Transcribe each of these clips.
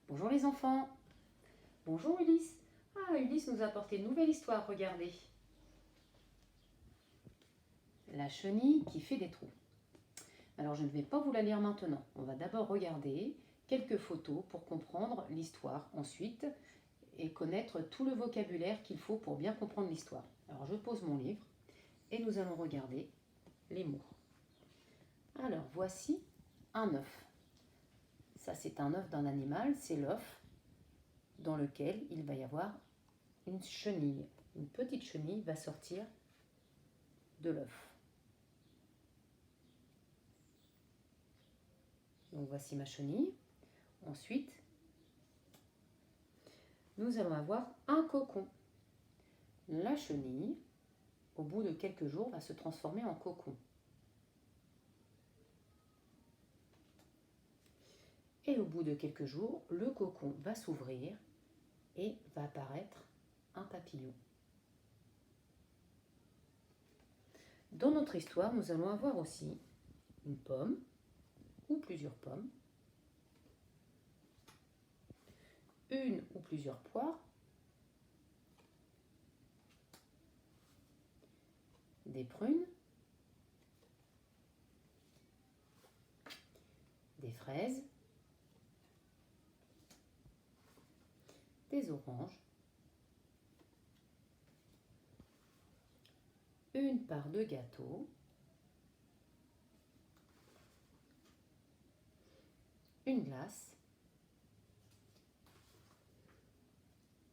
Bonjour les enfants. Bonjour Ulysse. Ah, Ulysse nous a apporté une nouvelle histoire, regardez. La chenille qui fait des trous. Alors je ne vais pas vous la lire maintenant. On va d'abord regarder quelques photos pour comprendre l'histoire ensuite et connaître tout le vocabulaire qu'il faut pour bien comprendre l'histoire. Alors je pose mon livre et nous allons regarder les mots. Alors voici un œuf. Ça c'est un œuf d'un animal, c'est l'œuf dans lequel il va y avoir une chenille. Une petite chenille va sortir de l'œuf. Donc voici ma chenille. Ensuite, nous allons avoir un cocon. La chenille, au bout de quelques jours, va se transformer en cocon. Et au bout de quelques jours, le cocon va s'ouvrir et va apparaître un papillon. Dans notre histoire, nous allons avoir aussi une pomme ou plusieurs pommes, une ou plusieurs poires, des prunes, des fraises, des oranges, une part de gâteau, une glace,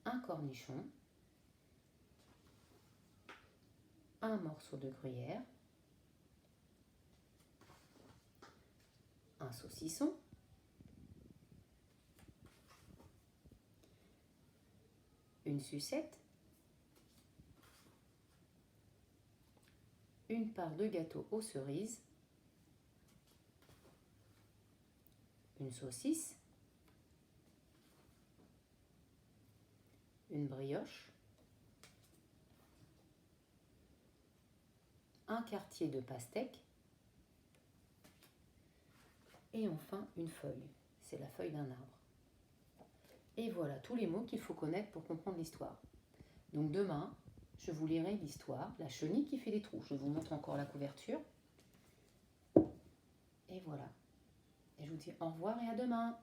un cornichon, un morceau de gruyère, un saucisson, une sucette, une part de gâteau aux cerises, une saucisse, une brioche, un quartier de pastèque et enfin une feuille. C'est la feuille d'un arbre. Et voilà tous les mots qu'il faut connaître pour comprendre l'histoire. Donc demain, je vous lirai l'histoire, la chenille qui fait des trous. Je vous montre encore la couverture. Et voilà. Et je vous dis au revoir et à demain.